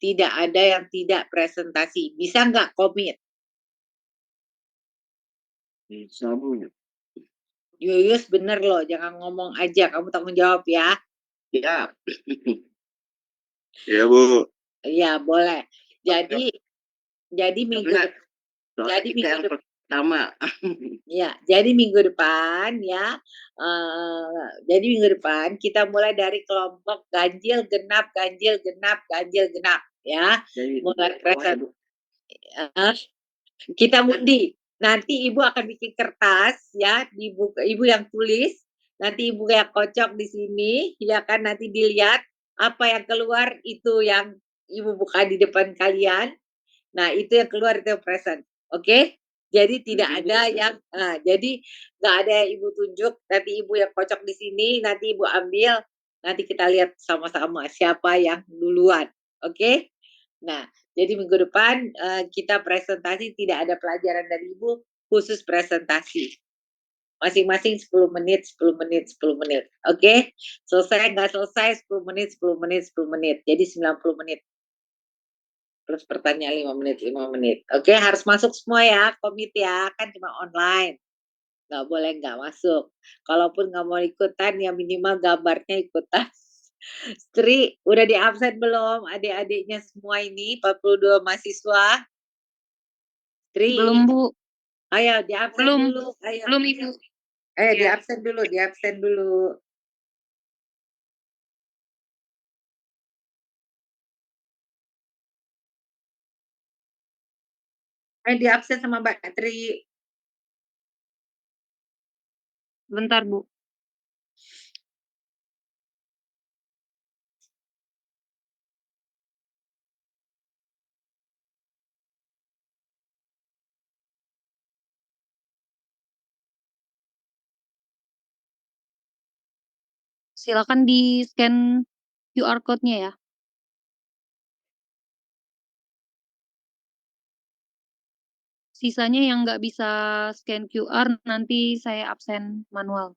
Tidak ada yang tidak presentasi. Bisa nggak komit? Bisa, Bu. Yuyus bener loh, jangan ngomong aja. Kamu tanggung jawab ya. Ya. Ya, Bu. Iya, boleh. Jadi minggu Soalnya kita yang pertama. ya, jadi minggu depan ya. Jadi minggu depan kita mulai dari kelompok ganjil genap ya. Jadi, Mulai present. Kita undi. Nanti Ibu akan bikin kertas ya, Ibu yang tulis, nanti Ibu yang kocok di sini, ya kan nanti dilihat apa yang keluar itu yang Ibu buka di depan kalian. Nah, itu yang keluar itu yang present. Oke? Jadi tidak ada yang jadi nggak ada yang Ibu tunjuk, nanti Ibu yang kocok di sini, nanti Ibu ambil, nanti kita lihat sama-sama siapa yang duluan. Oke? Nah, jadi minggu depan kita presentasi, tidak ada pelajaran dari Ibu, khusus presentasi. Masing-masing 10 menit, 10 menit, 10 menit. Oke? Selesai nggak selesai 10 menit, 10 menit, 10 menit. Jadi 90 menit. Terus pertanyaan 5 menit, 5 menit. Oke, harus masuk semua ya, komit ya, kan cuma online. Nggak boleh nggak masuk. Kalaupun nggak mau ikutan, ya minimal gambarnya ikutan. Sri, udah di absen belum adik-adiknya semua ini, 42 mahasiswa? Sri. Belum, Bu. Ayo di absen Belum. dulu. Ayo. Belum, Ibu. Ayo di absen dulu, di absen dulu. Ayo di absen sama Mbak Tri. Bentar, Bu. Silakan di-scan QR code-nya ya. Sisanya yang nggak bisa scan QR nanti saya absen manual.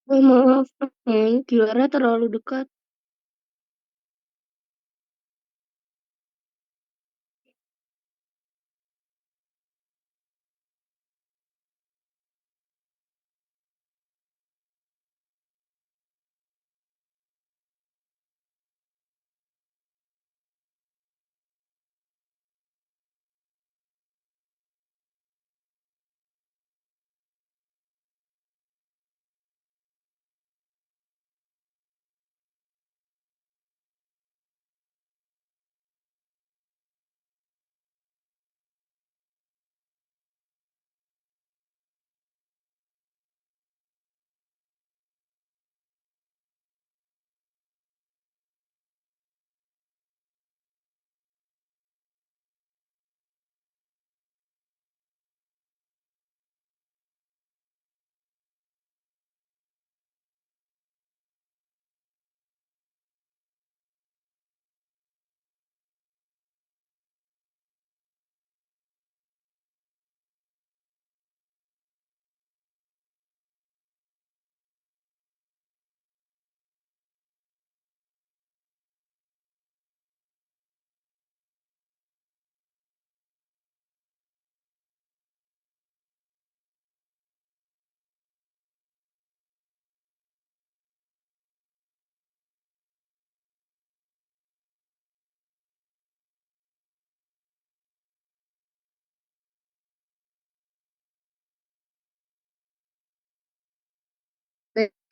Maaf, QR-nya terlalu dekat.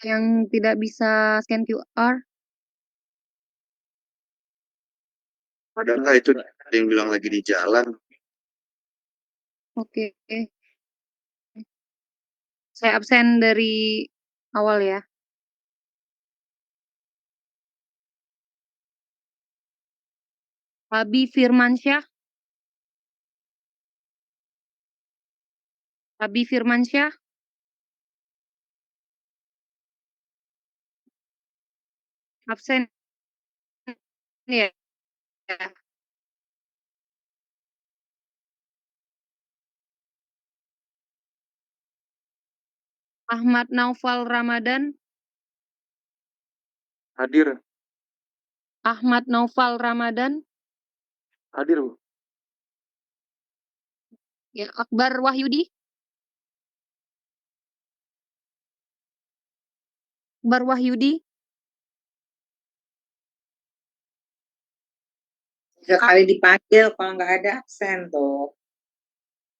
Yang tidak bisa scan QR. Padahal itu ada yang bilang lagi di jalan. Oke. Saya absen dari awal ya. Abi Firmansyah. Abi Firmansyah. Absen ya. Ahmad Naufal Ramadan. Hadir. Ahmad Naufal Ramadan. Hadir, Bu. Ya, Akbar Wahyudi. Akbar Wahyudi. 3 kali dipanggil kalau nggak ada absen tuh.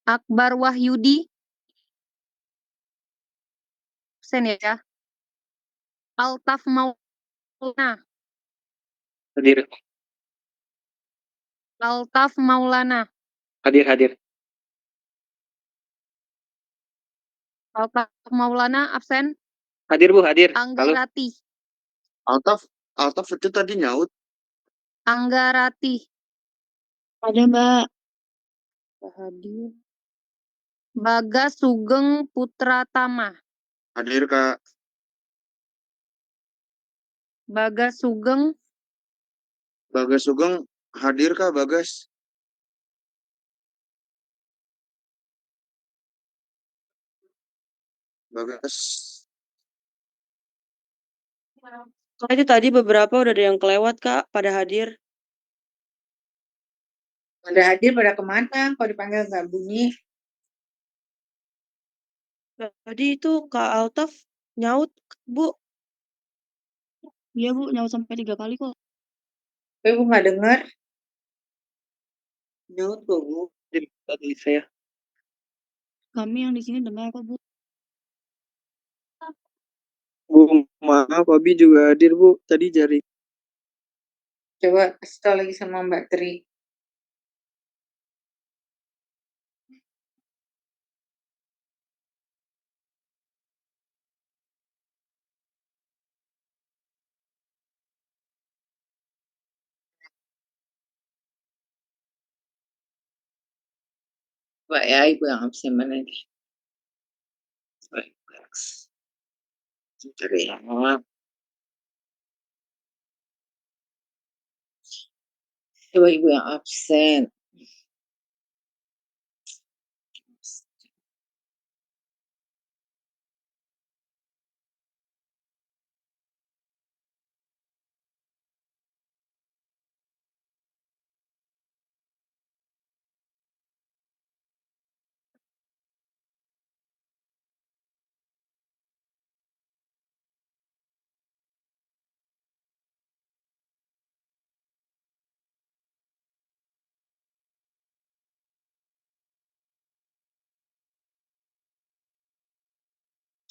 Akbar Wahyudi. Absen ya. Altaf Maulana. Hadir. Altaf Maulana. Hadir. Altaf Maulana absen. Hadir, Bu, hadir. Anggarati. Altaf itu tadi nyaut. Anggarati. Ada, Mbak. Hadir. Bagas Sugeng Putratama. Hadir, Kak. Bagas Sugeng. Bagas Sugeng, hadir, Kak, Bagas. Bagas. Kak, itu tadi beberapa udah ada yang kelewat, Kak, pada hadir. Pada hadir pada kemana? Kalau dipanggil nggak bunyi. Tadi itu Kak Altaf nyaut, Bu. Iya, Bu, nyawa sampai 3 kali kok. Tapi Bu nggak dengar. Nyaut kok, Bu. Tadi saya. Kami yang di sini dengar kok, Bu. Bu, maaf, Abi juga hadir, Bu. Tadi jari. Coba kasih tau lagi sama Mbak Tri. Mbak ya, Ibu yang absen mana nih? Cari ya. Coba Ibu yang absen.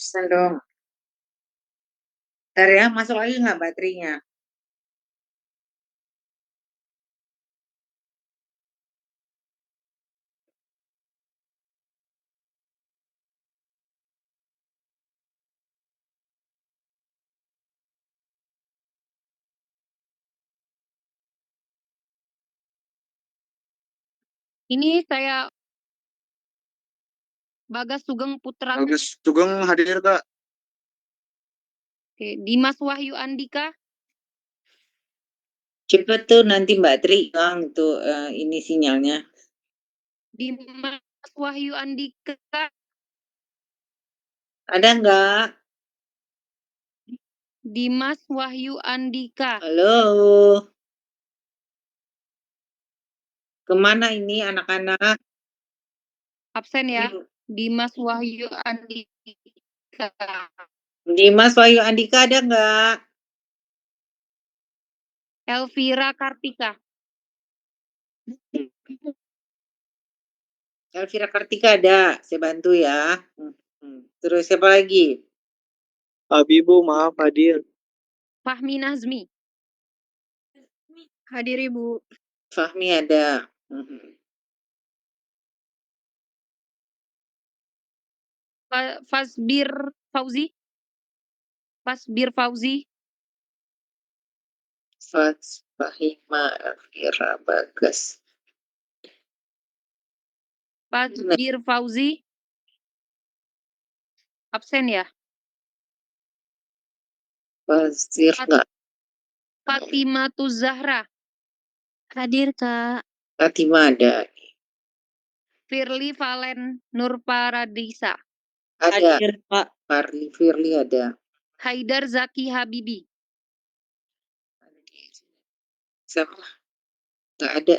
Pesan dong. Ntar ya, masuk lagi nggak baterainya? Ini saya Bagas Sugeng Putra. Bagus Sugeng hadir Kak. Oke, Dimas Wahyu Andika. Cepet tuh nanti Mbak Tri hilang tuh ini sinyalnya. Dimas Wahyu Andika. Ada nggak? Dimas Wahyu Andika. Halo. Kemana ini anak-anak? Absen ya. Dimas Wahyu Andika. Dimas Wahyu Andika ada nggak? Elvira Kartika. Elvira Kartika ada, saya bantu ya. Terus siapa lagi? Habibu maaf hadir. Fahmi Nazmi. Hadir Ibu. Fahmi ada. Fasbir Fauzi. Fasbir Fauzi. Fahima Elvira Bagas. Fasbir Fauzi. Absen ya. Fazir nggak? Fatimah Zahra. Hadir Kak. Fatima ada. Firly Valen Nurparadisa. Ada. Hadir Pak. Firly ada. Haidar Zaki Habibi. Siapa? Nggak ada.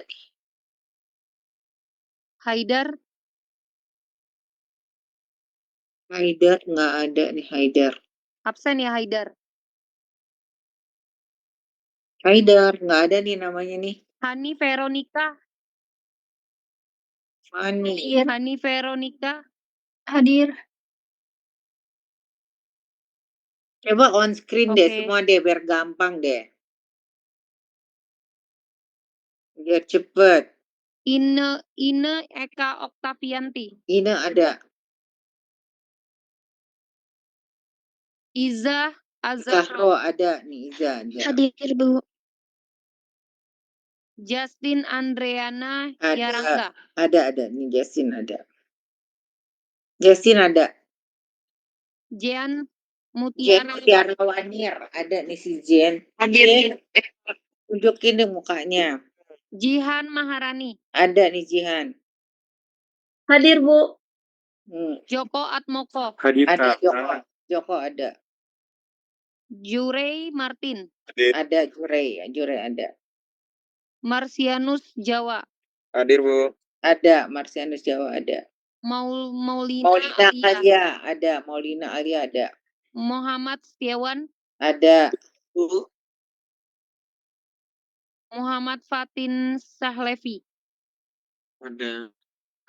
Haidar. Haidar nggak ada nih Haidar. Absen ya Haidar. Haidar nggak ada nih namanya nih. Hani Veronica. Fani. Hani Veronica. Hadir. Coba on screen deh Oke. semua deh biar gampang deh. Biar cepet. Ine Eka Oktavianti. Ina ada. Iza Zahro Azahro. ada nih Iza ada. Hadir Bu. Justin Andreana Ada. Yarangga. Ada nih Justin ada. Justin ada. Jen Jen Mutiara. Mutiara Wanir ada nih si Jen. Hadir. Tunjukin deh mukanya. Jihan Maharani. Ada nih Jihan. Hadir Bu. Joko Atmoko. Hadir Ada Kak. Joko ada. Jurei Martin. Ada Jurei ada. Marsianus Jawa. Hadir Bu. Ada Marsianus Jawa ada. Maulina Maulina Alia. Alia ada. Maulina Alia ada. Muhammad Setiawan. Ada. Muhammad Fatin Sahlevi. Ada.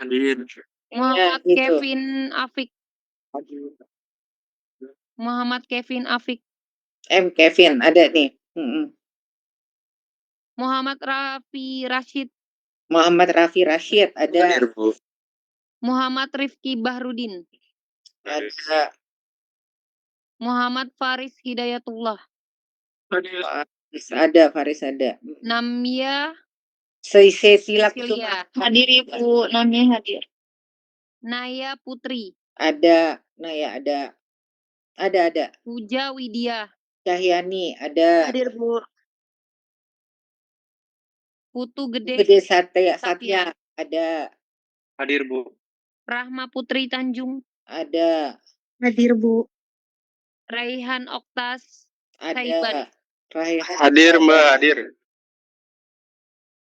Hadir. Muhammad gitu. Kevin Afik. Muhammad Kevin Afik. Kevin ada nih. Muhammad Rafi Rashid. Muhammad Rafi Rashid ada. Hadir Bu. Muhammad Rifki Bahrudin. Ada. Muhammad Faris Hidayatullah. Hadir. Faris ada. Namia Cecilia Cecilia. Hadir Ibu. Namanya hadir. Naya Putri. Ada. Naya ada. Ada. Puja Widya. Cahyani ada. Hadir Bu. Putu Gede. Gede Satya ada. Hadir Bu. Rahma Putri Tanjung. Ada. Hadir Bu. Raihan Oktas. Ada. Saiban. Hadir Mbak, hadir.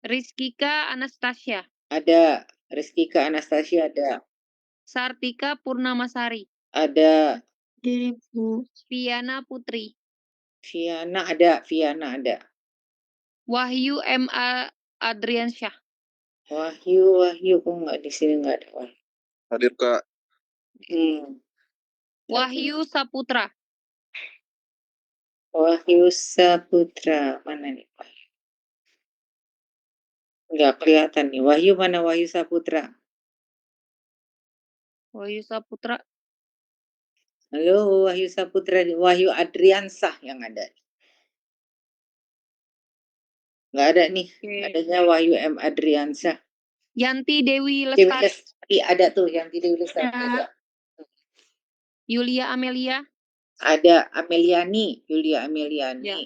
Rizkika Anastasia. Ada. Rizkika Anastasia ada. Sartika Purnamasari. Ada. Hadir Ibu. Viana Putri. Viana ada. Wahyu M.A. Adriansyah. Wahyu kok nggak di sini nggak ada. Hadir Kak. Wahyu Saputra. Wahyu Saputra. Mana nih Pak? Nggak kelihatan nih. Wahyu mana Wahyu Saputra? Wahyu Saputra. Halo Wahyu Saputra. Wahyu Adriansah yang ada. Nggak ada nih. Oke. Adanya Wahyu M. Adriansah. Yanti Dewi Dewi Lestari. Lestari ada tuh yang Dewi Lestari ada. Yulia Amelia. Ada Ameliani, Yulia Ameliani. Ya.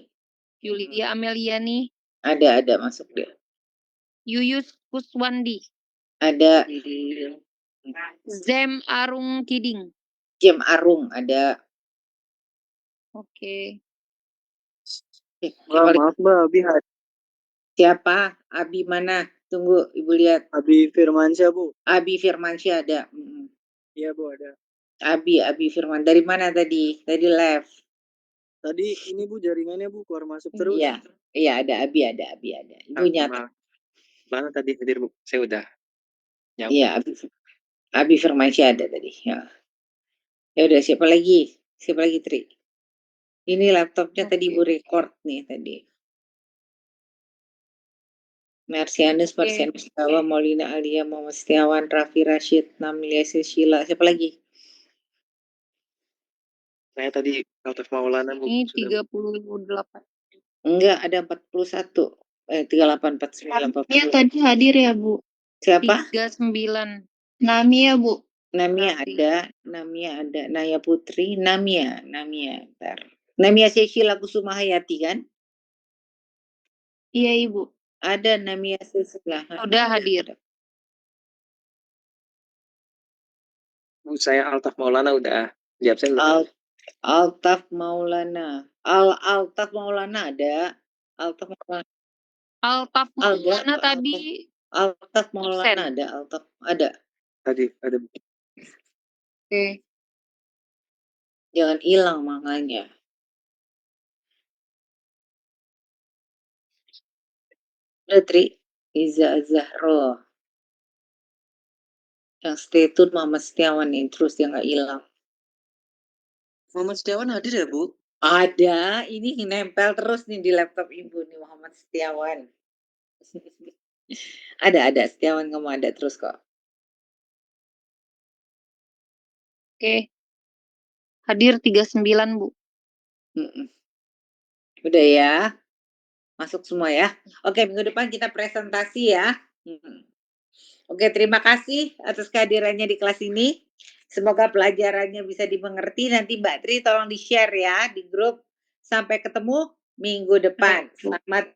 Yulia Ameliani. Ada masuk dia. Yuyus Kuswandi. Ada Zem Arung Kiding. Jem Arung, ada. Oke. Maaf Mbak, Abi Siapa? Abi mana? Tunggu, Ibu lihat. Abi Firmansyah Bu. Abi Firmansyah ada. Iya Bu ada. Abi Firman. Dari mana tadi? Tadi left. Tadi ini Bu jaringannya Bu keluar masuk terus. Iya ada Abi ada. Ibu nyata. Mana tadi hadir Bu? Saya udah. Iya, Abi Firmansyah ada tadi. Ya udah, siapa lagi? Tri? Ini laptopnya tadi Bu record nih tadi. Marsianus, Tawa, Maulina Alia, Muhammad Setiawan, Raffi Rashid, Namilia Sheila. Siapa lagi? Saya tadi Altaf Maulana Bu. Ini Sudah, 38. Enggak, ada 41. 38, 49, 40. Ya tadi hadir ya Bu. Siapa? 39. Nami ya Bu. Namia ada. Naya Putri, Namia. Ntar. Namia Sheila Kusuma Hayati kan? Iya Ibu. Ada Namia Sheila. Sudah hadir. Bu, saya Altaf Maulana udah. Jawab saya belum? Altaf Maulana. Altaf Maulana ada. Altaf Maulana. Altaf Maulana tadi. Altaf Maulana ada. Tadi ada Bu. Oke. Jangan hilang makanya. Udah Tri. Iza Zahro. Yang stay tune Mama Setiawan nih. Terus dia nggak hilang. Muhammad Setiawan hadir ya Bu? Ada. Ini nempel terus nih di laptop Ibu nih Muhammad Setiawan. ada. Setiawan kamu ada terus kok. Oke. Hadir 39 Bu. Udah ya. Masuk semua ya. Oke, minggu depan kita presentasi ya. Oke, terima kasih atas kehadirannya di kelas ini. Semoga pelajarannya bisa dimengerti. Nanti Mbak Tri tolong di-share ya di grup. Sampai ketemu minggu depan. Selamat